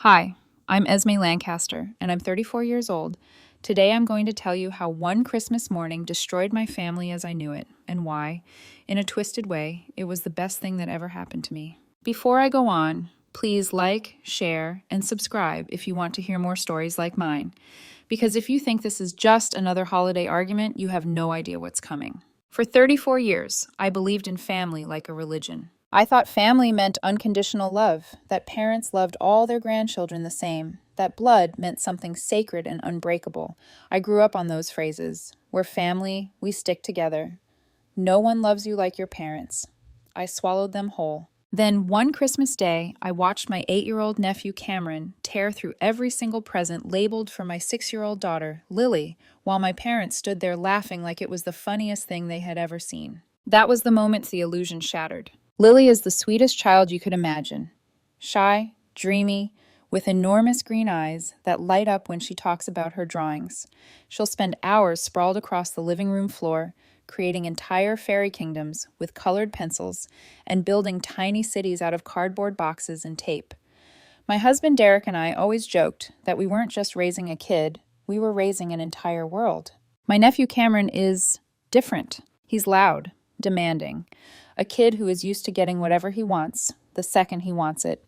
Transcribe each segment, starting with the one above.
Hi, I'm Esme Lancaster, and I'm 34 years old. Today I'm going to tell you how one Christmas morning destroyed my family as I knew it, and why, in a twisted way, it was the best thing that ever happened to me. Before I go on, please like, share, and subscribe if you want to hear more stories like mine. Because if you think this is just another holiday argument, you have no idea what's coming. For 34 years, I believed in family like a religion. I thought family meant unconditional love, that parents loved all their grandchildren the same, that blood meant something sacred and unbreakable. I grew up on those phrases. We're family, we stick together. No one loves you like your parents. I swallowed them whole. Then one Christmas day, I watched my 8-year-old nephew Cameron tear through every single present labeled for my 6-year-old daughter, Lily, while my parents stood there laughing like it was the funniest thing they had ever seen. That was the moment the illusion shattered. Lily is the sweetest child you could imagine. Shy, dreamy, with enormous green eyes that light up when she talks about her drawings. She'll spend hours sprawled across the living room floor, creating entire fairy kingdoms with colored pencils and building tiny cities out of cardboard boxes and tape. My husband Derek and I always joked that we weren't just raising a kid, we were raising an entire world. My nephew Cameron is different. He's loud, demanding. A kid who is used to getting whatever he wants, the second he wants it.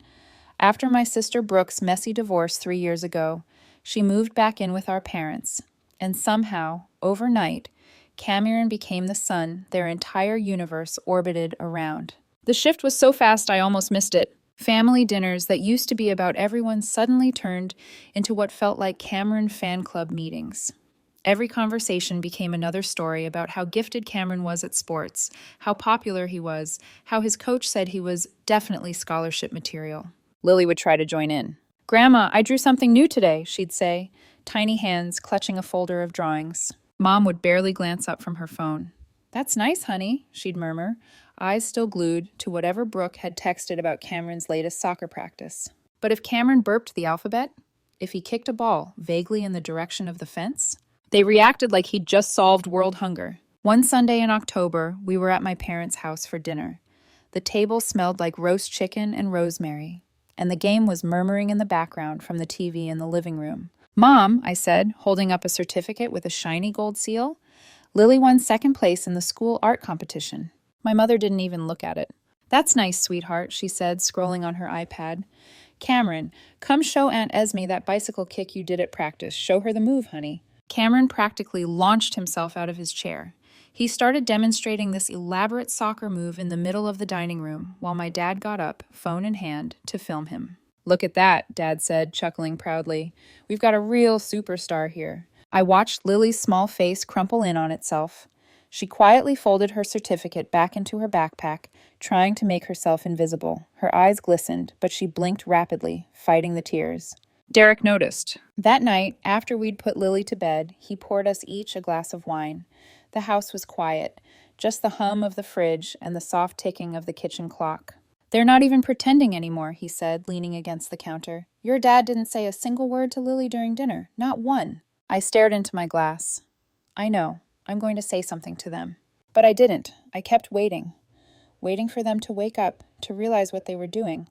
After my sister Brooke's messy divorce 3 years ago, she moved back in with our parents, and somehow, overnight, Cameron became the sun their entire universe orbited around. The shift was so fast I almost missed it. Family dinners that used to be about everyone suddenly turned into what felt like Cameron fan club meetings. Every conversation became another story about how gifted Cameron was at sports, how popular he was, how his coach said he was definitely scholarship material. Lily would try to join in. "Grandma, I drew something new today," she'd say, tiny hands clutching a folder of drawings. Mom would barely glance up from her phone. "That's nice, honey," she'd murmur, eyes still glued to whatever Brooke had texted about Cameron's latest soccer practice. But if Cameron burped the alphabet, if he kicked a ball vaguely in the direction of the fence, they reacted like he'd just solved world hunger. One Sunday in October, we were at my parents' house for dinner. The table smelled like roast chicken and rosemary, and the game was murmuring in the background from the TV in the living room. "Mom," I said, holding up a certificate with a shiny gold seal, "Lily won second place in the school art competition." My mother didn't even look at it. "That's nice, sweetheart," she said, scrolling on her iPad. "Cameron, come show Aunt Esme that bicycle kick you did at practice. Show her the move, honey." Cameron practically launched himself out of his chair. He started demonstrating this elaborate soccer move in the middle of the dining room while my dad got up, phone in hand, to film him. "Look at that," Dad said, chuckling proudly. "We've got a real superstar here." I watched Lily's small face crumple in on itself. She quietly folded her certificate back into her backpack, trying to make herself invisible. Her eyes glistened, but she blinked rapidly, fighting the tears. Derek noticed. That night, after we'd put Lily to bed, he poured us each a glass of wine. The house was quiet, just the hum of the fridge and the soft ticking of the kitchen clock. "They're not even pretending anymore," he said, leaning against the counter. "Your dad didn't say a single word to Lily during dinner, not one." I stared into my glass. I know, I'm going to say something to them. But I didn't. I kept waiting. Waiting for them to wake up, to realize what they were doing.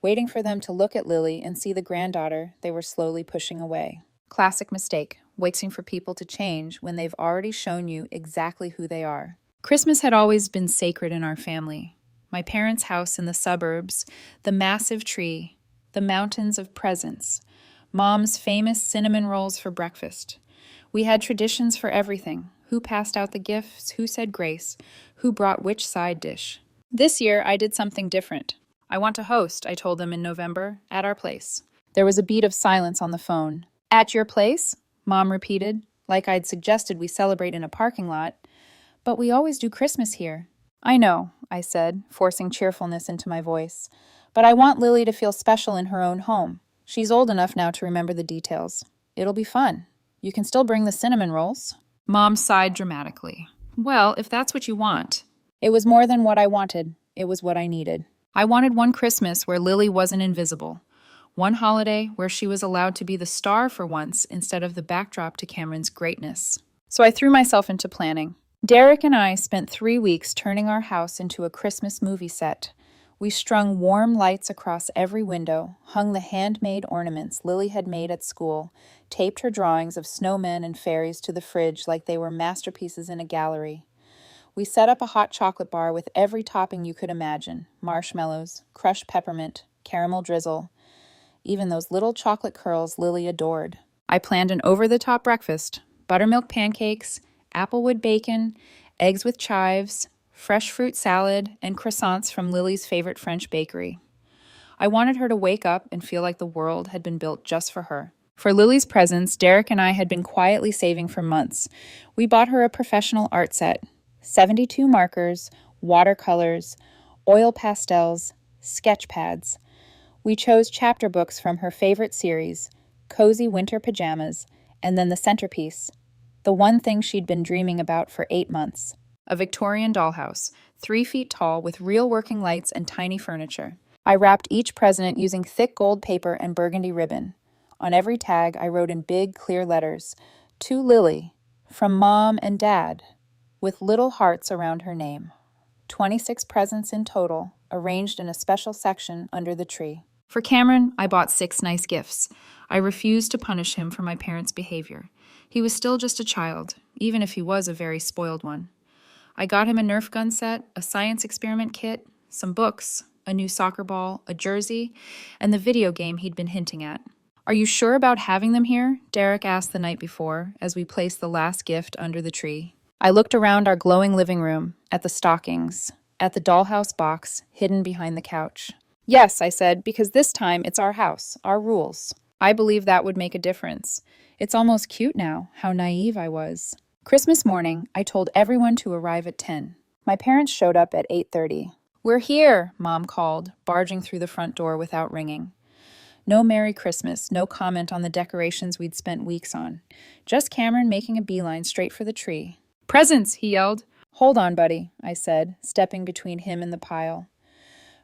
Waiting for them to look at Lily and see the granddaughter they were slowly pushing away. Classic mistake, waiting for people to change when they've already shown you exactly who they are. Christmas had always been sacred in our family. My parents' house in the suburbs, the massive tree, the mountains of presents, Mom's famous cinnamon rolls for breakfast. We had traditions for everything. Who passed out the gifts, who said grace, who brought which side dish. This year, I did something different. "I want to host," I told them in November, "at our place." There was a beat of silence on the phone. "At your place?" Mom repeated, like I'd suggested we celebrate in a parking lot. "But we always do Christmas here." "I know," I said, forcing cheerfulness into my voice. "But I want Lily to feel special in her own home. She's old enough now to remember the details. It'll be fun. You can still bring the cinnamon rolls." Mom sighed dramatically. "Well, if that's what you want." It was more than what I wanted. It was what I needed. I wanted one Christmas where Lily wasn't invisible. One holiday where she was allowed to be the star for once instead of the backdrop to Cameron's greatness. So I threw myself into planning. Derek and I spent 3 weeks turning our house into a Christmas movie set. We strung warm lights across every window, hung the handmade ornaments Lily had made at school, taped her drawings of snowmen and fairies to the fridge like they were masterpieces in a gallery. We set up a hot chocolate bar with every topping you could imagine: marshmallows, crushed peppermint, caramel drizzle, even those little chocolate curls Lily adored. I planned an over-the-top breakfast: buttermilk pancakes, applewood bacon, eggs with chives, fresh fruit salad, and croissants from Lily's favorite French bakery. I wanted her to wake up and feel like the world had been built just for her. For Lily's presents, Derek and I had been quietly saving for months. We bought her a professional art set: 72 markers, watercolors, oil pastels, sketch pads. We chose chapter books from her favorite series, Cozy Winter Pajamas, and then the centerpiece, the one thing she'd been dreaming about for 8 months: a Victorian dollhouse, 3 feet tall with real working lights and tiny furniture. I wrapped each present using thick gold paper and burgundy ribbon. On every tag, I wrote in big, clear letters, "To Lily, from Mom and Dad," with little hearts around her name. 26 presents in total, arranged in a special section under the tree. For Cameron, I bought 6 nice gifts. I refused to punish him for my parents' behavior. He was still just a child, even if he was a very spoiled one. I got him a Nerf gun set, a science experiment kit, some books, a new soccer ball, a jersey, and the video game he'd been hinting at. "Are you sure about having them here?" Derek asked the night before, as we placed the last gift under the tree. I looked around our glowing living room, at the stockings, at the dollhouse box hidden behind the couch. "Yes," I said, "because this time it's our house, our rules." I believe that would make a difference. It's almost cute now, how naive I was. Christmas morning, I told everyone to arrive at 10. My parents showed up at 8:30. "We're here," Mom called, barging through the front door without ringing. No Merry Christmas, no comment on the decorations we'd spent weeks on. Just Cameron making a beeline straight for the tree. "Presents!" he yelled. "Hold on, buddy," I said, stepping between him and the pile.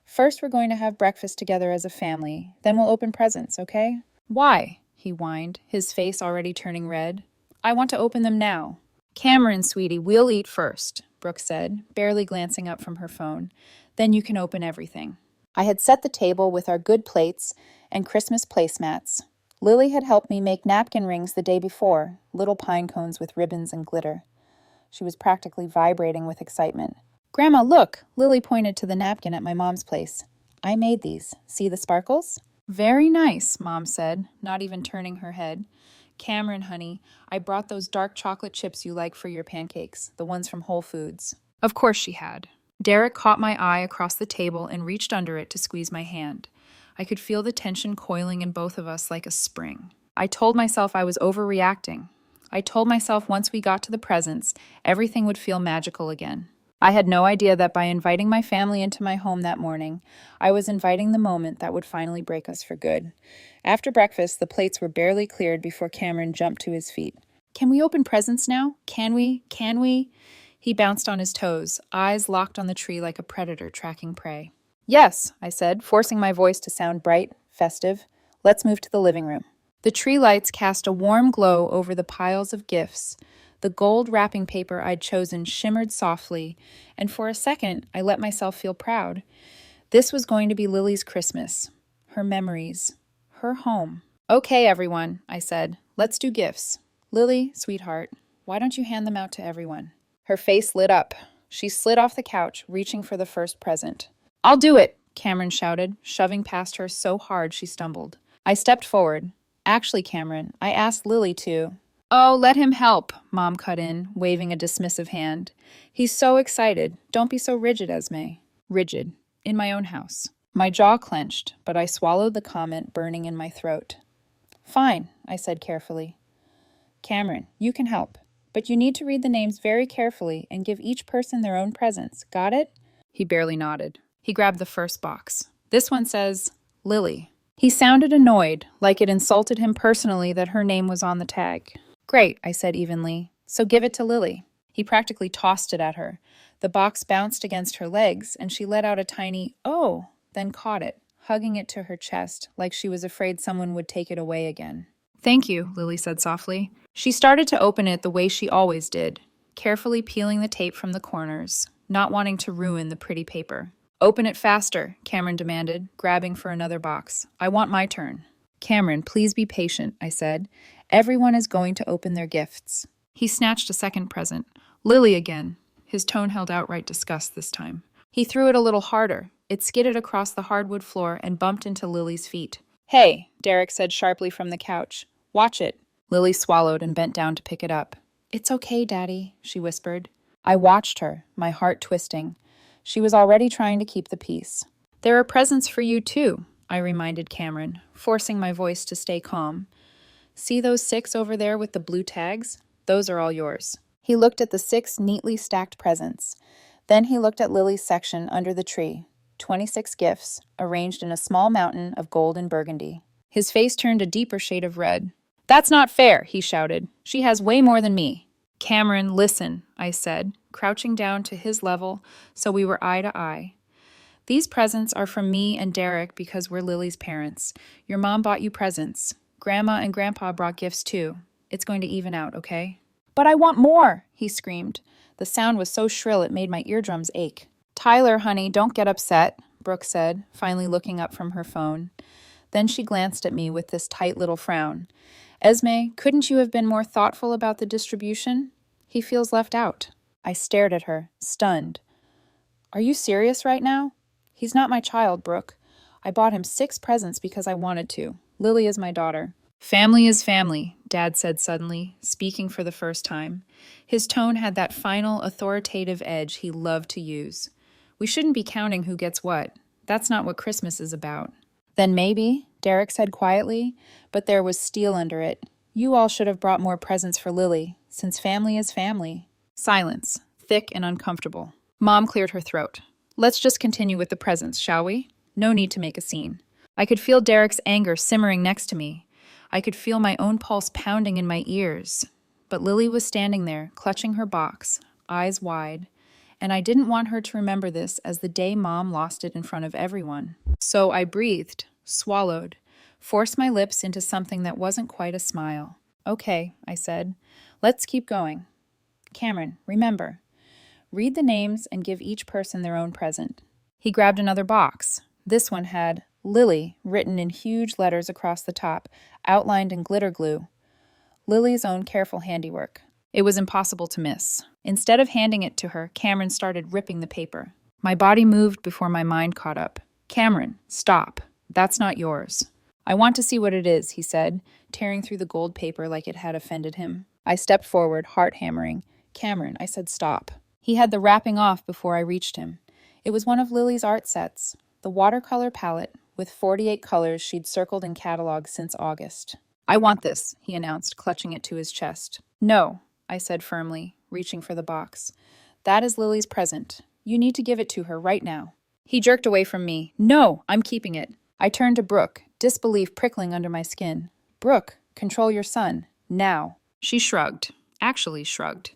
"First, we're going to have breakfast together as a family. Then we'll open presents, okay?" "Why?" he whined, his face already turning red. "I want to open them now." "Cameron, sweetie, we'll eat first," Brooke said, barely glancing up from her phone. "Then you can open everything." I had set the table with our good plates and Christmas placemats. Lily had helped me make napkin rings the day before, little pine cones with ribbons and glitter. She was practically vibrating with excitement. "Grandma, look!" Lily pointed to the napkin at my mom's place. "I made these. See the sparkles?" "Very nice," Mom said, not even turning her head. "Cameron, honey, I brought those dark chocolate chips you like for your pancakes, the ones from Whole Foods." Of course she had. Derek caught my eye across the table and reached under it to squeeze my hand. I could feel the tension coiling in both of us like a spring. I told myself I was overreacting. I told myself once we got to the presents, everything would feel magical again. I had no idea that by inviting my family into my home that morning, I was inviting the moment that would finally break us for good. After breakfast, the plates were barely cleared before Cameron jumped to his feet. "Can we open presents now? Can we? Can we?" He bounced on his toes, eyes locked on the tree like a predator tracking prey. "Yes," I said, forcing my voice to sound bright, festive. "Let's move to the living room." The tree lights cast a warm glow over the piles of gifts. The gold wrapping paper I'd chosen shimmered softly, and for a second, I let myself feel proud. This was going to be Lily's Christmas, her memories, her home. "Okay, everyone," I said, "let's do gifts. Lily, sweetheart, why don't you hand them out to everyone?" Her face lit up. She slid off the couch, reaching for the first present. "I'll do it," Cameron shouted, shoving past her so hard she stumbled. I stepped forward. "Actually, Cameron, I asked Lily to." "Oh, let him help," Mom cut in, waving a dismissive hand. "He's so excited. Don't be so rigid, Esme." Rigid. In my own house. My jaw clenched, but I swallowed the comment burning in my throat. "Fine," I said carefully. "Cameron, you can help, but you need to read the names very carefully and give each person their own presents. Got it?" He barely nodded. He grabbed the first box. "This one says, Lily." He sounded annoyed, like it insulted him personally that her name was on the tag. "Great," I said evenly. "So give it to Lily." He practically tossed it at her. The box bounced against her legs, and she let out a tiny, "Oh," then caught it, hugging it to her chest, like she was afraid someone would take it away again. "Thank you," Lily said softly. She started to open it the way she always did, carefully peeling the tape from the corners, not wanting to ruin the pretty paper. Open it faster, Cameron demanded, grabbing for another box. I want my turn. Cameron, please be patient, I said. Everyone is going to open their gifts. He snatched a second present. Lily again. His tone held outright disgust this time. He threw it a little harder. It skidded across the hardwood floor and bumped into Lily's feet. Hey, Derek said sharply from the couch. Watch it. Lily swallowed and bent down to pick it up. It's okay, Daddy, she whispered. I watched her, my heart twisting. She was already trying to keep the peace. There are presents for you, too, I reminded Cameron, forcing my voice to stay calm. See those 6 over there with the blue tags? Those are all yours. He looked at the 6 neatly stacked presents. Then he looked at Lily's section under the tree. 26 gifts, arranged in a small mountain of gold and burgundy. His face turned a deeper shade of red. That's not fair, he shouted. She has way more than me. Cameron, listen, I said, crouching down to his level so we were eye to eye. These presents are from me and Derek because we're Lily's parents. Your mom bought you presents. Grandma and Grandpa brought gifts too. It's going to even out, okay? But I want more, he screamed. The sound was so shrill it made my eardrums ache. Tyler, honey, don't get upset, Brooke said, finally looking up from her phone. Then she glanced at me with this tight little frown. Esme, couldn't you have been more thoughtful about the distribution? He feels left out. I stared at her, stunned. Are you serious right now? He's not my child, Brooke. I bought him 6 presents because I wanted to. Lily is my daughter. Family is family, Dad said suddenly, speaking for the first time. His tone had that final, authoritative edge he loved to use. We shouldn't be counting who gets what. That's not what Christmas is about. Then maybe, Derek said quietly, but there was steel under it. You all should have brought more presents for Lily, since family is family. Silence, thick and uncomfortable. Mom cleared her throat. Let's just continue with the presents, shall we? No need to make a scene. I could feel Derek's anger simmering next to me. I could feel my own pulse pounding in my ears. But Lily was standing there, clutching her box, eyes wide. And I didn't want her to remember this as the day Mom lost it in front of everyone. So I breathed, swallowed, forced my lips into something that wasn't quite a smile. Okay, I said. Let's keep going. Cameron, remember. Read the names and give each person their own present. He grabbed another box. This one had Lily written in huge letters across the top, outlined in glitter glue. Lily's own careful handiwork. It was impossible to miss. Instead of handing it to her, Cameron started ripping the paper. My body moved before my mind caught up. Cameron, stop. That's not yours. I want to see what it is, he said, tearing through the gold paper like it had offended him. I stepped forward, heart hammering. Cameron, I said stop. He had the wrapping off before I reached him. It was one of Lily's art sets, the watercolor palette, with 48 colors she'd circled in catalogs since August. I want this, he announced, clutching it to his chest. No, I said firmly, reaching for the box. That is Lily's present. You need to give it to her right now. He jerked away from me. No, I'm keeping it. I turned to Brooke, disbelief prickling under my skin. Brooke, control your son. Now. She shrugged. Actually shrugged.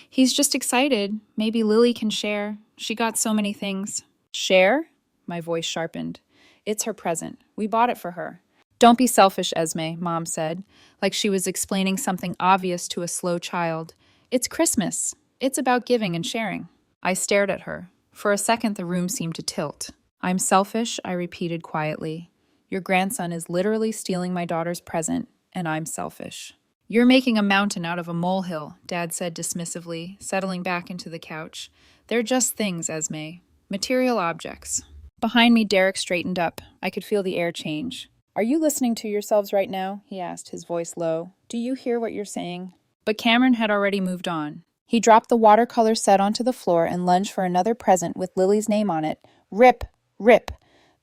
He's just excited. Maybe Lily can share. She got so many things. Share? My voice sharpened. It's her present. We bought it for her. Don't be selfish, Esme, Mom said, like she was explaining something obvious to a slow child. It's Christmas. It's about giving and sharing. I stared at her. For a second, the room seemed to tilt. I'm selfish, I repeated quietly. Your grandson is literally stealing my daughter's present, and I'm selfish. You're making a mountain out of a molehill, Dad said dismissively, settling back into the couch. They're just things, Esme. Material objects. Behind me, Derek straightened up. I could feel the air change. Are you listening to yourselves right now? He asked, his voice low. Do you hear what you're saying? But Cameron had already moved on. He dropped the watercolor set onto the floor and lunged for another present with Lily's name on it. Rip! Rip!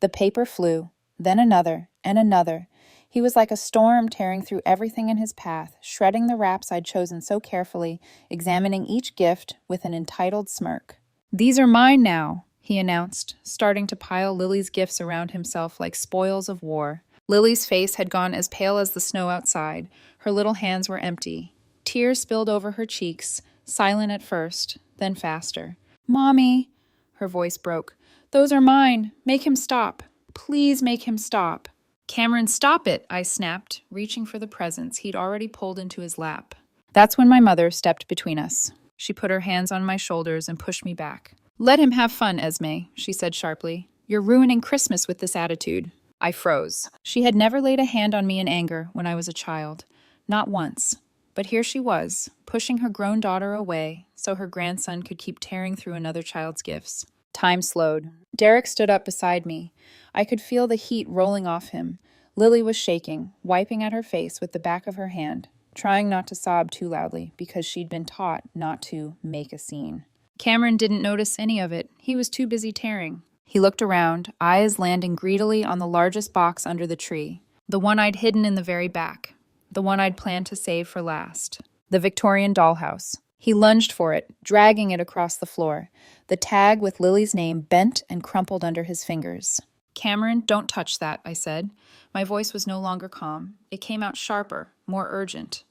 The paper flew. Then another, and another. He was like a storm tearing through everything in his path, shredding the wraps I'd chosen so carefully, examining each gift with an entitled smirk. These are mine now, he announced, starting to pile Lily's gifts around himself like spoils of war. Lily's face had gone as pale as the snow outside. Her little hands were empty. Tears spilled over her cheeks, silent at first, then faster. Mommy, her voice broke. Those are mine. Make him stop. Please make him stop. Cameron, stop it, I snapped, reaching for the presents he'd already pulled into his lap. That's when my mother stepped between us. She put her hands on my shoulders and pushed me back. Let him have fun, Esme, she said sharply. You're ruining Christmas with this attitude. I froze. She had never laid a hand on me in anger when I was a child. Not once. But here she was, pushing her grown daughter away so her grandson could keep tearing through another child's gifts. Time slowed. Derek stood up beside me. I could feel the heat rolling off him. Lily was shaking, wiping at her face with the back of her hand, trying not to sob too loudly because she'd been taught not to make a scene. Cameron didn't notice any of it. He was too busy tearing. He looked around, eyes landing greedily on the largest box under the tree, the one I'd hidden in the very back, the one I'd planned to save for last, the Victorian dollhouse. He lunged for it, dragging it across the floor, the tag with Lily's name bent and crumpled under his fingers. Cameron, don't touch that, I said. My voice was no longer calm. It came out sharper, more urgent.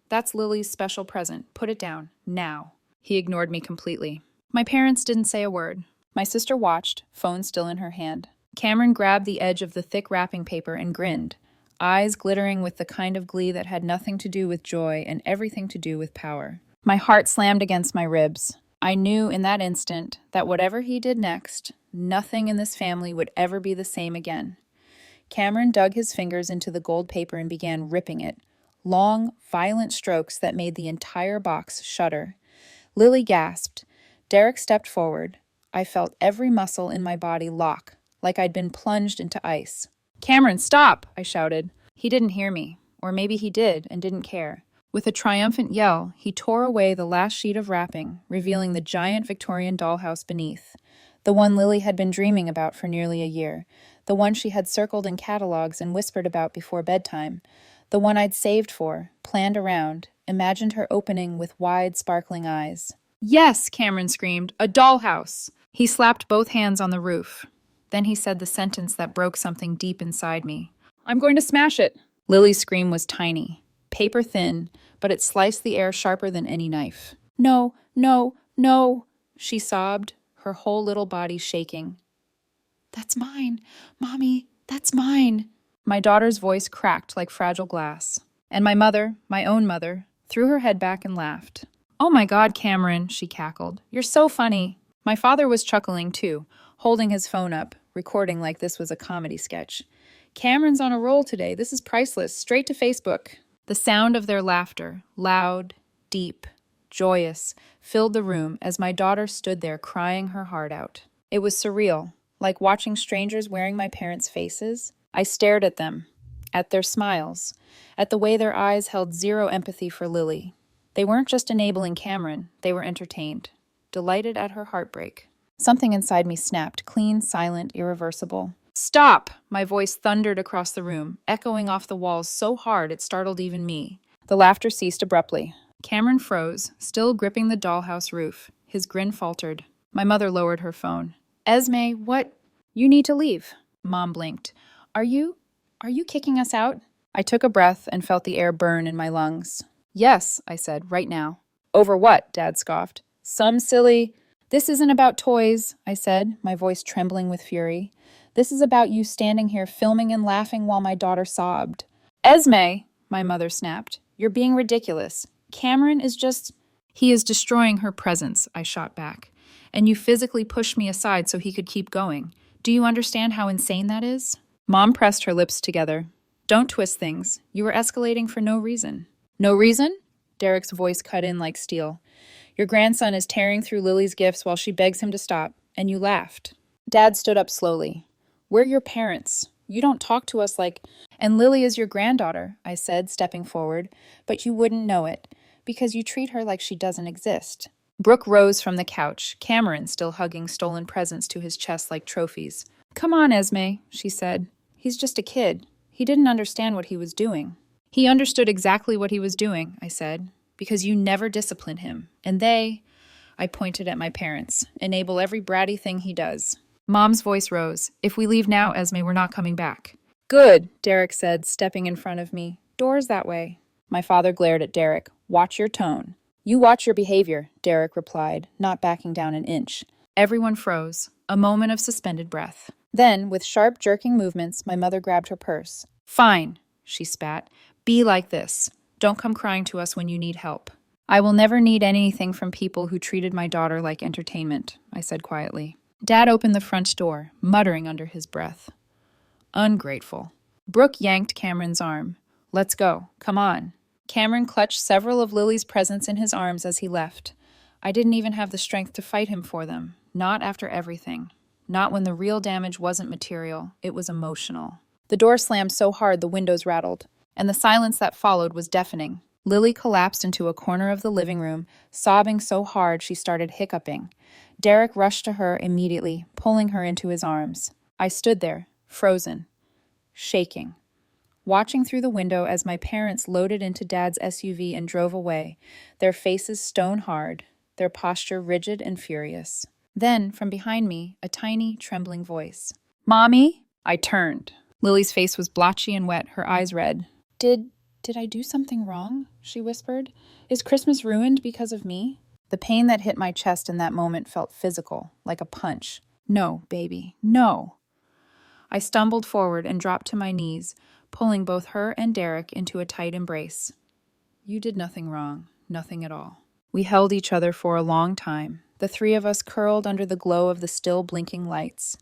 That's Lily's special present. Put it down, now. He ignored me completely. My parents didn't say a word. My sister watched, phone still in her hand. Cameron grabbed the edge of the thick wrapping paper and grinned, eyes glittering with the kind of glee that had nothing to do with joy and everything to do with power. My heart slammed against my ribs. I knew in that instant that whatever he did next, nothing in this family would ever be the same again. Cameron dug his fingers into the gold paper and began ripping it, long, violent strokes that made the entire box shudder. Lily gasped. Derek stepped forward. I felt every muscle in my body lock, like I'd been plunged into ice. Cameron, stop! I shouted. He didn't hear me, or maybe he did and didn't care. With a triumphant yell, he tore away the last sheet of wrapping, revealing the giant Victorian dollhouse beneath. The one Lily had been dreaming about for nearly a year. The one she had circled in catalogs and whispered about before bedtime. The one I'd saved for, planned around, imagined her opening with wide, sparkling eyes. Yes, Cameron screamed, a dollhouse! He slapped both hands on the roof. Then he said the sentence that broke something deep inside me. I'm going to smash it! Lily's scream was tiny, paper thin, but it sliced the air sharper than any knife. No, no, no, she sobbed, her whole little body shaking. That's mine, Mommy, that's mine. My daughter's voice cracked like fragile glass. And my mother, my own mother, threw her head back and laughed. Oh my God, Cameron, she cackled. You're so funny. My father was chuckling too, holding his phone up, recording like this was a comedy sketch. Cameron's on a roll today. This is priceless. Straight to Facebook. The sound of their laughter, loud, deep, joyous, filled the room as my daughter stood there crying her heart out. It was surreal, like watching strangers wearing my parents' faces. I stared at them, at their smiles, at the way their eyes held zero empathy for Lily. They weren't just enabling Cameron, they were entertained, delighted at her heartbreak. Something inside me snapped, clean, silent, irreversible. Stop! My voice thundered across the room, echoing off the walls so hard it startled even me. The laughter ceased abruptly. Cameron froze, still gripping the dollhouse roof. His grin faltered. My mother lowered her phone. Esme, what? You need to leave. Mom blinked. Are you kicking us out? I took a breath and felt the air burn in my lungs. Yes, I said, right now. Over what? Dad scoffed. Some silly... This isn't about toys, I said, my voice trembling with fury. This is about you standing here filming and laughing while my daughter sobbed. Esme, my mother snapped, you're being ridiculous. Cameron is just... He is destroying her presence, I shot back. And you physically pushed me aside so he could keep going. Do you understand how insane that is? Mom pressed her lips together. Don't twist things. You were escalating for no reason. No reason? Derek's voice cut in like steel. Your grandson is tearing through Lily's gifts while she begs him to stop, and you laughed. Dad stood up slowly. We're your parents. You don't talk to us like... And Lily is your granddaughter, I said, stepping forward, but you wouldn't know it, because you treat her like she doesn't exist. Brooke rose from the couch, Cameron still hugging stolen presents to his chest like trophies. Come on, Esme, she said. He's just a kid. He didn't understand what he was doing. He understood exactly what he was doing, I said, because you never disciplined him. And they, I pointed at my parents, enable every bratty thing he does. Mom's voice rose. If we leave now, Esme, we're not coming back. Good, Derek said, stepping in front of me. Doors that way. My father glared at Derek. Watch your tone. You watch your behavior, Derek replied, not backing down an inch. Everyone froze, a moment of suspended breath. Then, with sharp, jerking movements, my mother grabbed her purse. Fine, she spat. Be like this. Don't come crying to us when you need help. I will never need anything from people who treated my daughter like entertainment, I said quietly. Dad opened the front door, muttering under his breath. Ungrateful. Brooke yanked Cameron's arm. Let's go. Come on. Cameron clutched several of Lily's presents in his arms as he left. I didn't even have the strength to fight him for them. Not after everything. Not when the real damage wasn't material, it was emotional. The door slammed so hard the windows rattled, and the silence that followed was deafening. Lily collapsed into a corner of the living room, sobbing so hard she started hiccuping. Derek rushed to her immediately, pulling her into his arms. I stood there, frozen, shaking, watching through the window as my parents loaded into Dad's SUV and drove away, their faces stone hard, their posture rigid and furious. Then, from behind me, a tiny, trembling voice. Mommy? I turned. Lily's face was blotchy and wet, her eyes red. Did I do something wrong? She whispered. Is Christmas ruined because of me? The pain that hit my chest in that moment felt physical, like a punch. No, baby, no. I stumbled forward and dropped to my knees, pulling both her and Derek into a tight embrace. You did nothing wrong, nothing at all. We held each other for a long time, the three of us curled under the glow of the still blinking lights.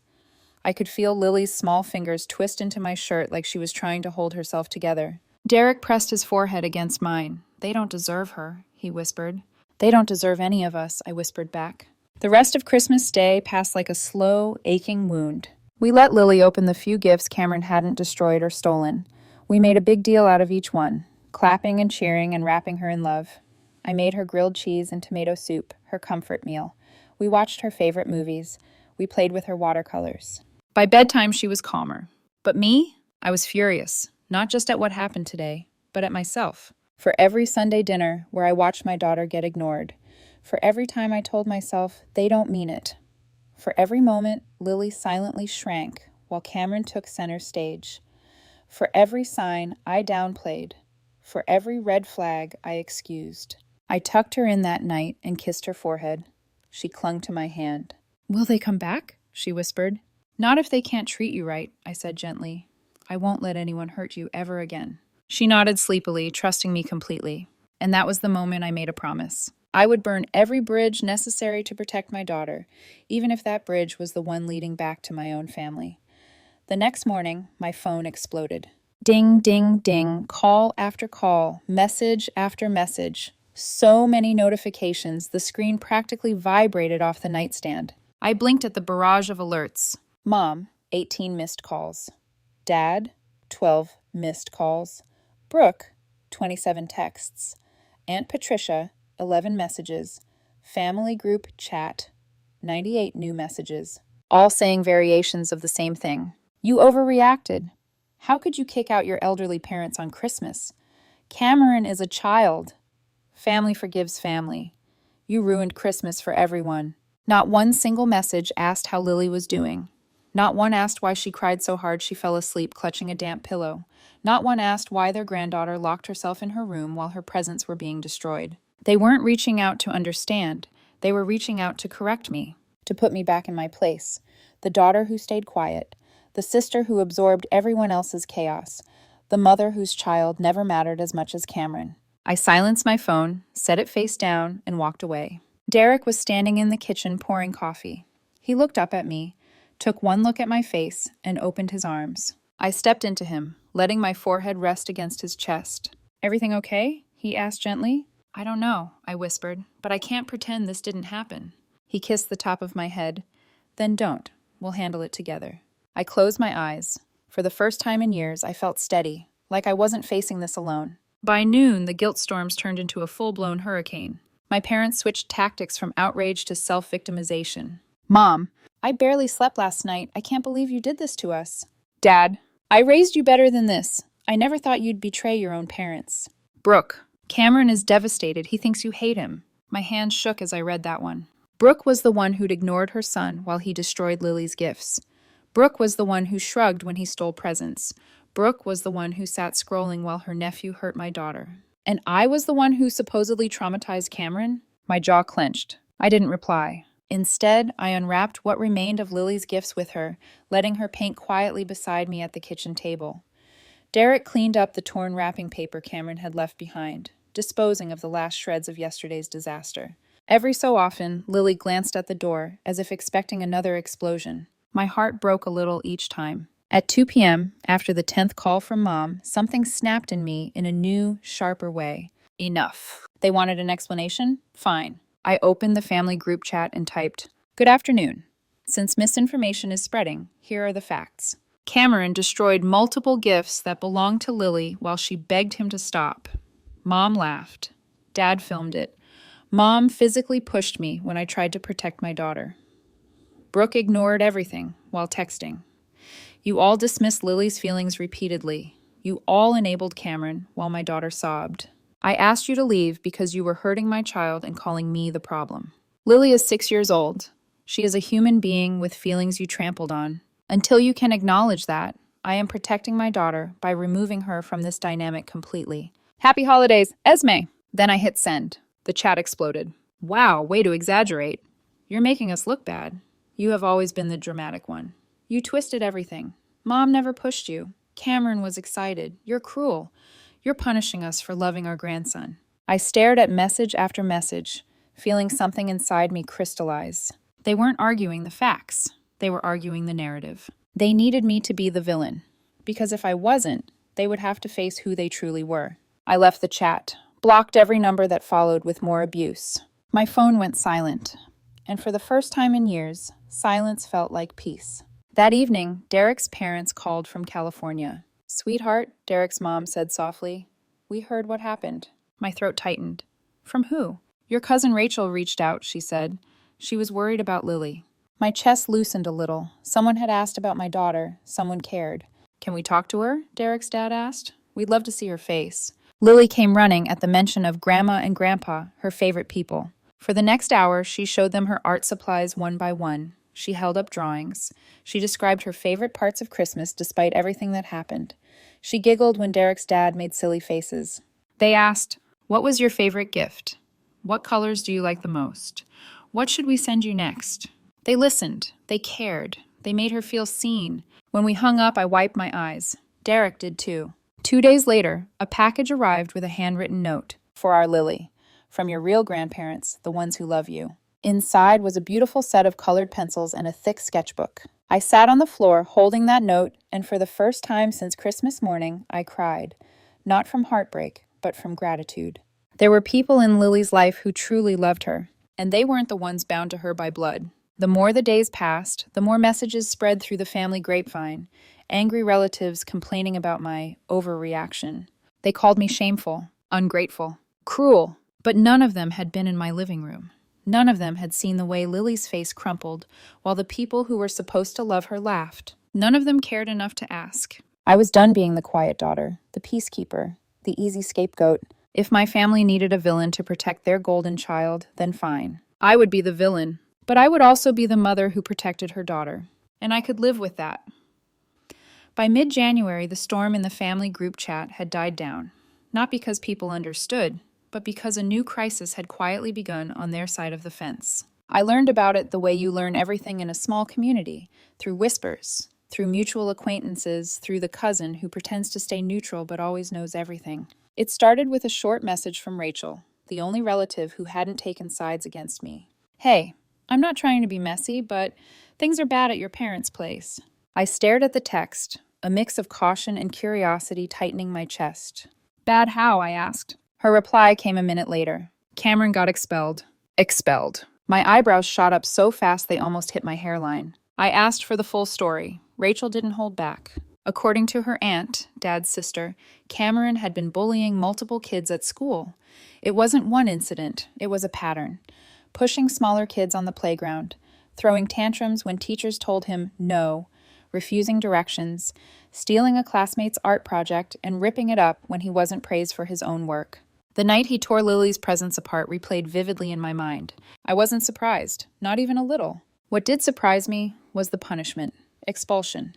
I could feel Lily's small fingers twist into my shirt like she was trying to hold herself together. Derek pressed his forehead against mine. They don't deserve her, he whispered. They don't deserve any of us, I whispered back. The rest of Christmas Day passed like a slow, aching wound. We let Lily open the few gifts Cameron hadn't destroyed or stolen. We made a big deal out of each one, clapping and cheering and wrapping her in love. I made her grilled cheese and tomato soup, her comfort meal. We watched her favorite movies. We played with her watercolors. By bedtime, she was calmer. But me? I was furious, not just at what happened today, but at myself. For every Sunday dinner where I watched my daughter get ignored. For every time I told myself, they don't mean it. For every moment, Lily silently shrank while Cameron took center stage. For every sign I downplayed. For every red flag I excused. I tucked her in that night and kissed her forehead. She clung to my hand. Will they come back? She whispered. Not if they can't treat you right, I said gently. I won't let anyone hurt you ever again. She nodded sleepily, trusting me completely. And that was the moment I made a promise. I would burn every bridge necessary to protect my daughter, even if that bridge was the one leading back to my own family. The next morning, my phone exploded. Ding, ding, ding, call after call, message after message. So many notifications, the screen practically vibrated off the nightstand. I blinked at the barrage of alerts. Mom, 18 missed calls. Dad, 12 missed calls. Brooke, 27 texts. Aunt Patricia, 11 messages. Family group chat, 98 new messages. All saying variations of the same thing. You overreacted. How could you kick out your elderly parents on Christmas? Cameron is a child. Family forgives family. You ruined Christmas for everyone. Not one single message asked how Lily was doing. Not one asked why she cried so hard she fell asleep clutching a damp pillow. Not one asked why their granddaughter locked herself in her room while her presents were being destroyed. They weren't reaching out to understand. They were reaching out to correct me, to put me back in my place. The daughter who stayed quiet. The sister who absorbed everyone else's chaos. The mother whose child never mattered as much as Cameron. I silenced my phone, set it face down, and walked away. Derek was standing in the kitchen pouring coffee. He looked up at me, took one look at my face, and opened his arms. I stepped into him, letting my forehead rest against his chest. Everything okay? He asked gently. I don't know, I whispered, but I can't pretend this didn't happen. He kissed the top of my head. Then don't. We'll handle it together. I closed my eyes. For the first time in years, I felt steady, like I wasn't facing this alone. By noon, the guilt storms turned into a full-blown hurricane. My parents switched tactics from outrage to self-victimization. Mom, I barely slept last night. I can't believe you did this to us. Dad, I raised you better than this. I never thought you'd betray your own parents. Brooke, Cameron is devastated. He thinks you hate him. My hands shook as I read that one. Brooke was the one who'd ignored her son while he destroyed Lily's gifts. Brooke was the one who shrugged when he stole presents. Brooke was the one who sat scrolling while her nephew hurt my daughter. And I was the one who supposedly traumatized Cameron? My jaw clenched. I didn't reply. Instead, I unwrapped what remained of Lily's gifts with her, letting her paint quietly beside me at the kitchen table. Derek cleaned up the torn wrapping paper Cameron had left behind. disposing of the last shreds of yesterday's disaster. Every so often, Lily glanced at the door, as if expecting another explosion. My heart broke a little each time. At 2 p.m., after the 10th call from Mom, something snapped in me in a new, sharper way. Enough. They wanted an explanation? Fine. I opened the family group chat and typed, "Good afternoon. Since misinformation is spreading, here are the facts. Cameron destroyed multiple gifts that belonged to Lily while she begged him to stop. Mom laughed. Dad filmed it. Mom physically pushed me when I tried to protect my daughter. Brooke ignored everything while texting. You all dismissed Lily's feelings repeatedly. You all enabled Cameron while my daughter sobbed. I asked you to leave because you were hurting my child and calling me the problem. Lily is 6 years old. She is a human being with feelings you trampled on. Until you can acknowledge that, I am protecting my daughter by removing her from this dynamic completely. Happy holidays, Esme!" Then I hit send. The chat exploded. Wow, way to exaggerate. You're making us look bad. You have always been the dramatic one. You twisted everything. Mom never pushed you. Cameron was excited. You're cruel. You're punishing us for loving our grandson. I stared at message after message, feeling something inside me crystallize. They weren't arguing the facts. They were arguing the narrative. They needed me to be the villain, because if I wasn't, they would have to face who they truly were. I left the chat, blocked every number that followed with more abuse. My phone went silent, and for the first time in years, silence felt like peace. That evening, Derek's parents called from California. "Sweetheart," Derek's mom said softly, "we heard what happened." My throat tightened. "From who?" "Your cousin Rachel reached out," she said. "She was worried about Lily." My chest loosened a little. Someone had asked about my daughter. Someone cared. "Can we talk to her?" Derek's dad asked. "We'd love to see her face." Lily came running at the mention of Grandma and Grandpa, her favorite people. For the next hour, she showed them her art supplies one by one. She held up drawings. She described her favorite parts of Christmas despite everything that happened. She giggled when Derek's dad made silly faces. They asked, "What was your favorite gift? What colors do you like the most? What should we send you next?" They listened. They cared. They made her feel seen. When we hung up, I wiped my eyes. Derek did too. 2 days later, a package arrived with a handwritten note. "For our Lily. From your real grandparents, the ones who love you." Inside was a beautiful set of colored pencils and a thick sketchbook. I sat on the floor holding that note, and for the first time since Christmas morning, I cried. Not from heartbreak, but from gratitude. There were people in Lily's life who truly loved her, and they weren't the ones bound to her by blood. The more the days passed, the more messages spread through the family grapevine, angry relatives complaining about my overreaction. They called me shameful, ungrateful, cruel, but none of them had been in my living room. None of them had seen the way Lily's face crumpled while the people who were supposed to love her laughed. None of them cared enough to ask. I was done being the quiet daughter, the peacekeeper, the easy scapegoat. If my family needed a villain to protect their golden child, then fine. I would be the villain, but I would also be the mother who protected her daughter. And I could live with that. By mid-January, the storm in the family group chat had died down. Not because people understood, but because a new crisis had quietly begun on their side of the fence. I learned about it the way you learn everything in a small community, through whispers, through mutual acquaintances, through the cousin who pretends to stay neutral but always knows everything. It started with a short message from Rachel, the only relative who hadn't taken sides against me. "Hey, I'm not trying to be messy, but things are bad at your parents' place." I stared at the text, a mix of caution and curiosity tightening my chest. "Bad how?" I asked. Her reply came a minute later. "Cameron got expelled." Expelled. My eyebrows shot up so fast they almost hit my hairline. I asked for the full story. Rachel didn't hold back. According to her aunt, Dad's sister, Cameron had been bullying multiple kids at school. It wasn't one incident, it was a pattern. Pushing smaller kids on the playground, throwing tantrums when teachers told him no, refusing directions, stealing a classmate's art project, and ripping it up when he wasn't praised for his own work. The night he tore Lily's presents apart replayed vividly in my mind. I wasn't surprised, not even a little. What did surprise me was the punishment, expulsion.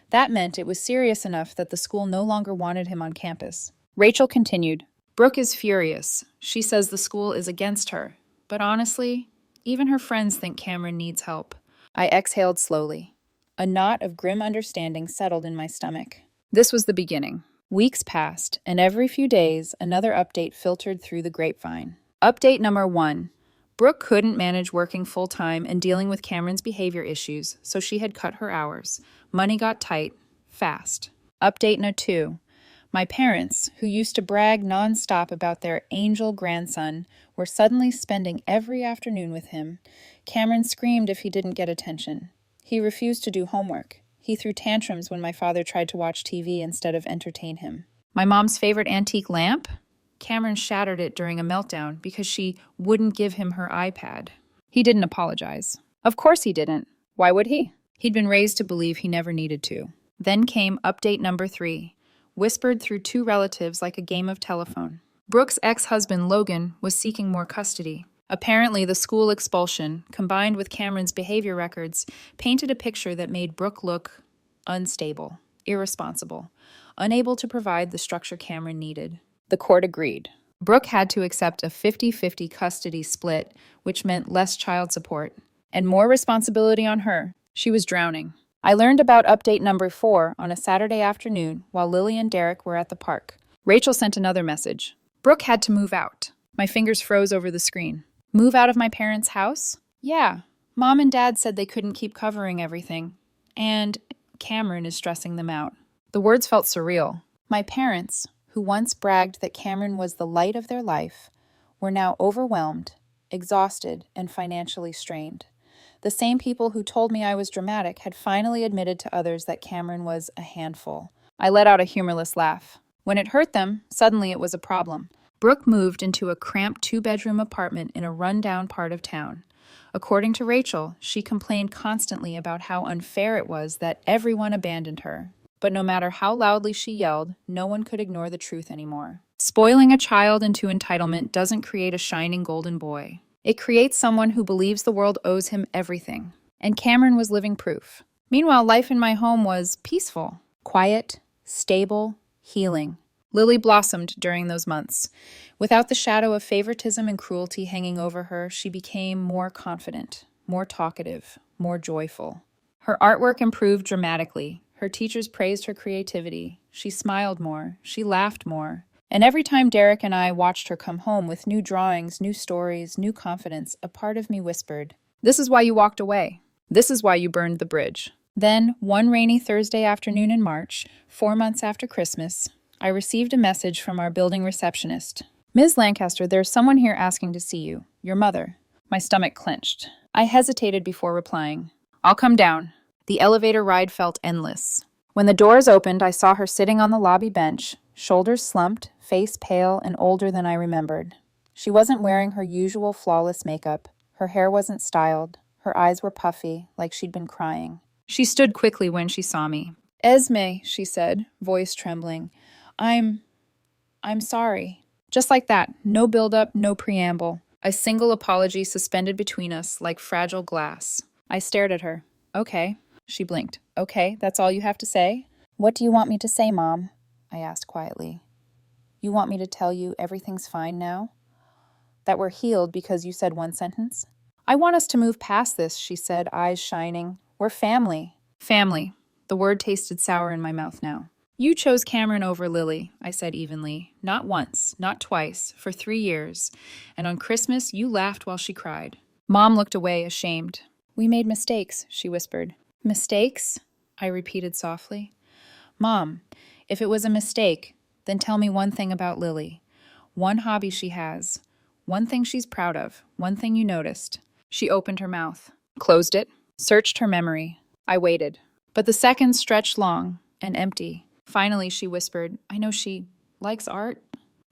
That meant it was serious enough that the school no longer wanted him on campus. Rachel continued, "Brooke is furious. She says the school is against her. But honestly, even her friends think Cameron needs help." I exhaled slowly. A knot of grim understanding settled in my stomach. This was the beginning. Weeks passed, and every few days, another update filtered through the grapevine. Update number 1. Brooke couldn't manage working full-time and dealing with Cameron's behavior issues, so she had cut her hours. Money got tight, fast. Update number 2. My parents, who used to brag nonstop about their angel grandson, were suddenly spending every afternoon with him. Cameron screamed if he didn't get attention. He refused to do homework. He threw tantrums when my father tried to watch TV instead of entertain him. My mom's favorite antique lamp? Cameron shattered it during a meltdown because she wouldn't give him her iPad. He didn't apologize. Of course he didn't. Why would he? He'd been raised to believe he never needed to. Then came update number 3, whispered through 2 relatives like a game of telephone. Brooke's ex-husband, Logan, was seeking more custody. Apparently, the school expulsion, combined with Cameron's behavior records, painted a picture that made Brooke look unstable, irresponsible, unable to provide the structure Cameron needed. The court agreed. Brooke had to accept a 50-50 custody split, which meant less child support and more responsibility on her. She was drowning. I learned about update number 4 on a Saturday afternoon while Lily and Derek were at the park. Rachel sent another message. Brooke had to move out. My fingers froze over the screen. Move out of my parents' house? Yeah. Mom and Dad said they couldn't keep covering everything. And Cameron is stressing them out. The words felt surreal. My parents, who once bragged that Cameron was the light of their life, were now overwhelmed, exhausted, and financially strained. The same people who told me I was dramatic had finally admitted to others that Cameron was a handful. I let out a humorless laugh. When it hurt them, suddenly it was a problem. Brooke moved into a cramped 2-bedroom apartment in a run-down part of town. According to Rachel, she complained constantly about how unfair it was that everyone abandoned her. But no matter how loudly she yelled, no one could ignore the truth anymore. Spoiling a child into entitlement doesn't create a shining golden boy. It creates someone who believes the world owes him everything. And Cameron was living proof. Meanwhile, life in my home was peaceful, quiet, stable, healing. Lily blossomed during those months. Without the shadow of favoritism and cruelty hanging over her, she became more confident, more talkative, more joyful. Her artwork improved dramatically. Her teachers praised her creativity. She smiled more. She laughed more. And every time Derek and I watched her come home with new drawings, new stories, new confidence, a part of me whispered, "This is why you walked away. This is why you burned the bridge." Then, one rainy Thursday afternoon in March, 4 months after Christmas, I received a message from our building receptionist. "Ms. Lancaster, there's someone here asking to see you. Your mother." My stomach clenched. I hesitated before replying. "I'll come down." The elevator ride felt endless. When the doors opened, I saw her sitting on the lobby bench, shoulders slumped, face pale and older than I remembered. She wasn't wearing her usual flawless makeup. Her hair wasn't styled. Her eyes were puffy, like she'd been crying. She stood quickly when she saw me. "Esme," she said, voice trembling. I'm sorry." Just like that, no build-up, no preamble. A single apology suspended between us like fragile glass. I stared at her. "Okay." She blinked. "Okay, that's all you have to say?" "What do you want me to say, Mom?" I asked quietly. "You want me to tell you everything's fine now? That we're healed because you said one sentence?" "I want us to move past this," she said, eyes shining. "We're family." Family. The word tasted sour in my mouth now. "You chose Cameron over Lily," I said evenly. "Not once, not twice, for 3 years. And on Christmas, you laughed while she cried." Mom looked away, ashamed. "We made mistakes," she whispered. "Mistakes?" I repeated softly. "Mom, if it was a mistake, then tell me one thing about Lily. One hobby she has. One thing she's proud of. One thing you noticed." She opened her mouth, closed it, searched her memory. I waited. But the seconds stretched long and empty. Finally, she whispered, "I know she likes art."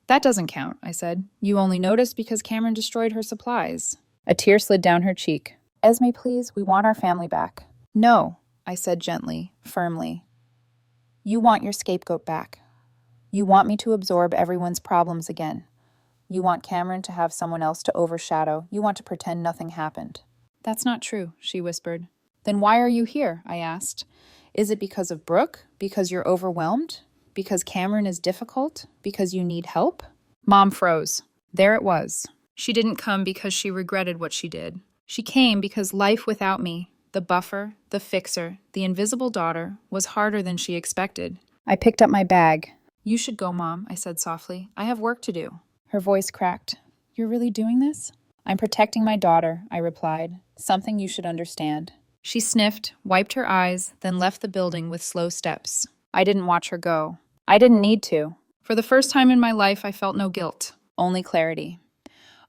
"That doesn't count," I said. "You only noticed because Cameron destroyed her supplies." A tear slid down her cheek. "Esme, please, we want our family back." "No," I said gently, firmly. "You want your scapegoat back. You want me to absorb everyone's problems again. You want Cameron to have someone else to overshadow. You want to pretend nothing happened." "That's not true," she whispered. "Then why are you here?" I asked. "Is it because of Brooke? Because you're overwhelmed? Because Cameron is difficult? Because you need help?" Mom froze. There it was. She didn't come because she regretted what she did. She came because life without me, the buffer, the fixer, the invisible daughter, was harder than she expected. I picked up my bag. You should go, Mom, I said softly. I have work to do. Her voice cracked. You're really doing this? I'm protecting my daughter, I replied. Something you should understand. She sniffed, wiped her eyes, then left the building with slow steps. I didn't watch her go. I didn't need to. For the first time in my life, I felt no guilt, only clarity.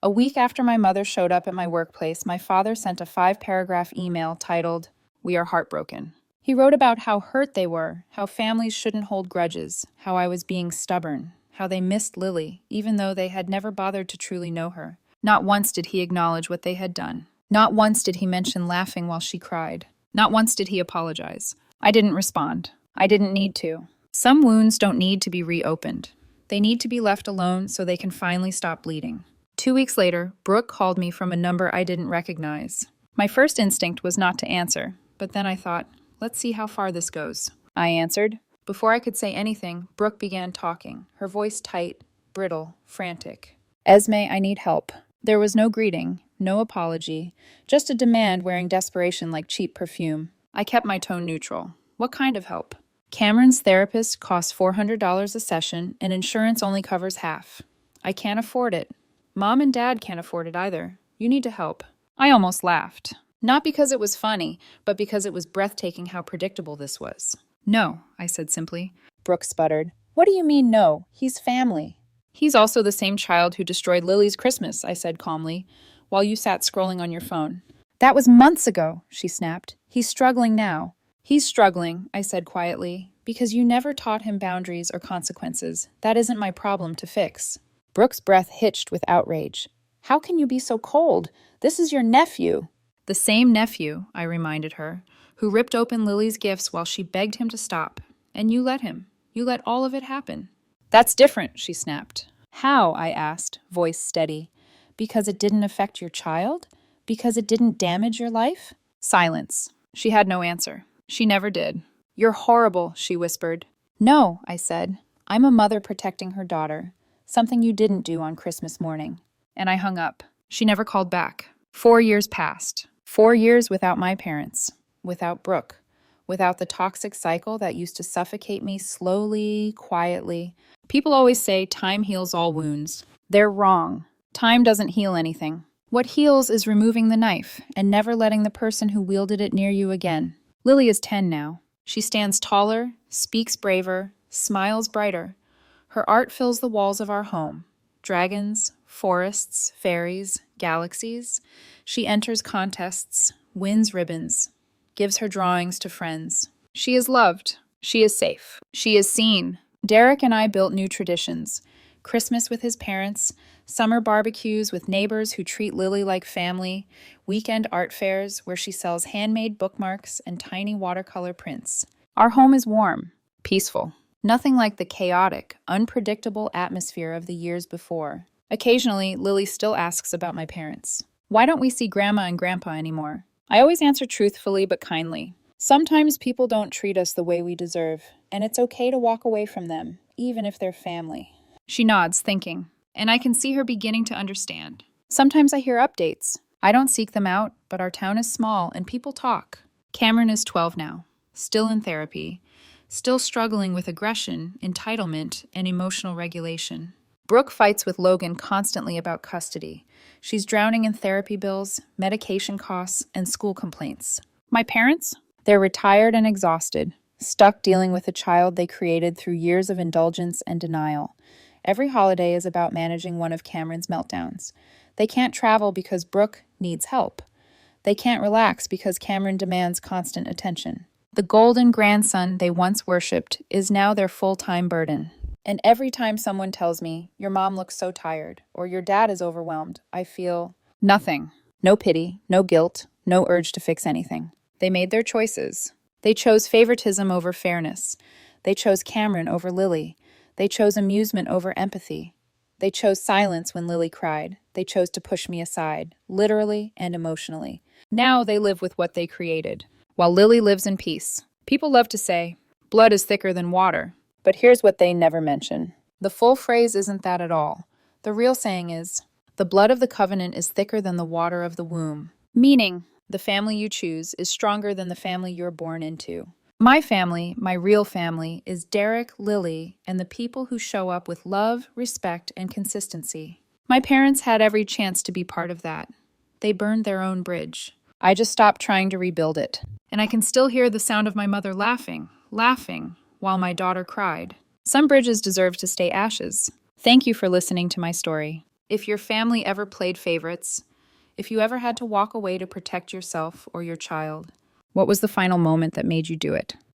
A week after my mother showed up at my workplace, my father sent a 5-paragraph email titled, "We are heartbroken." He wrote about how hurt they were, how families shouldn't hold grudges, how I was being stubborn, how they missed Lily, even though they had never bothered to truly know her. Not once did he acknowledge what they had done. Not once did he mention laughing while she cried. Not once did he apologize. I didn't respond. I didn't need to. Some wounds don't need to be reopened. They need to be left alone so they can finally stop bleeding. 2 weeks later, Brooke called me from a number I didn't recognize. My first instinct was not to answer, but then I thought, let's see how far this goes. I answered. Before I could say anything, Brooke began talking, her voice tight, brittle, frantic. Esme, I need help. There was no greeting, no apology, just a demand wearing desperation like cheap perfume. I kept my tone neutral. What kind of help? Cameron's therapist costs $400 a session, and insurance only covers half. I can't afford it. Mom and Dad can't afford it either. You need to help. I almost laughed. Not because it was funny, but because it was breathtaking how predictable this was. No, I said simply. Brooke sputtered. What do you mean no? He's family. He's also the same child who destroyed Lily's Christmas, I said calmly, while you sat scrolling on your phone. That was months ago, she snapped. He's struggling now. He's struggling, I said quietly, because you never taught him boundaries or consequences. That isn't my problem to fix. Brooke's breath hitched with outrage. How can you be so cold? This is your nephew. The same nephew, I reminded her, who ripped open Lily's gifts while she begged him to stop. And you let him. You let all of it happen. That's different, she snapped. How? I asked, voice steady. Because it didn't affect your child? Because it didn't damage your life? Silence. She had no answer. She never did. You're horrible, she whispered. No, I said. I'm a mother protecting her daughter. Something you didn't do on Christmas morning. And I hung up. She never called back. 4 years passed. 4 years without my parents. Without Brooke. Without the toxic cycle that used to suffocate me slowly, quietly. People always say time heals all wounds. They're wrong. Time doesn't heal anything. What heals is removing the knife and never letting the person who wielded it near you again. Lily is 10 now. She stands taller, speaks braver, smiles brighter. Her art fills the walls of our home. Dragons, forests, fairies, galaxies. She enters contests, wins ribbons, gives her drawings to friends. She is loved. She is safe. She is seen. Derek and I built new traditions. Christmas with his parents, summer barbecues with neighbors who treat Lily like family, weekend art fairs where she sells handmade bookmarks and tiny watercolor prints. Our home is warm, peaceful. Nothing like the chaotic, unpredictable atmosphere of the years before. Occasionally, Lily still asks about my parents. Why don't we see Grandma and Grandpa anymore? I always answer truthfully but kindly. Sometimes people don't treat us the way we deserve, and it's okay to walk away from them, even if they're family. She nods, thinking, and I can see her beginning to understand. Sometimes I hear updates. I don't seek them out, but our town is small and people talk. Cameron is 12 now, still in therapy, still struggling with aggression, entitlement, and emotional regulation. Brooke fights with Logan constantly about custody. She's drowning in therapy bills, medication costs, and school complaints. My parents? They're retired and exhausted, stuck dealing with a child they created through years of indulgence and denial. Every holiday is about managing one of Cameron's meltdowns. They can't travel because Brooke needs help. They can't relax because Cameron demands constant attention. The golden grandson they once worshipped is now their full-time burden. And every time someone tells me, your mom looks so tired, or your dad is overwhelmed, I feel nothing. No pity, no guilt, no urge to fix anything. They made their choices. They chose favoritism over fairness. They chose Cameron over Lily. They chose amusement over empathy. They chose silence when Lily cried. They chose to push me aside, literally and emotionally. Now they live with what they created, while Lily lives in peace. People love to say, blood is thicker than water. But here's what they never mention. The full phrase isn't that at all. The real saying is, the blood of the covenant is thicker than the water of the womb. Meaning, the family you choose is stronger than the family you're born into. My family, my real family, is Derek, Lily, and the people who show up with love, respect, and consistency. My parents had every chance to be part of that. They burned their own bridge. I just stopped trying to rebuild it. And I can still hear the sound of my mother laughing, while my daughter cried. Some bridges deserve to stay ashes. Thank you for listening to my story. If your family ever played favorites, if you ever had to walk away to protect yourself or your child, what was the final moment that made you do it?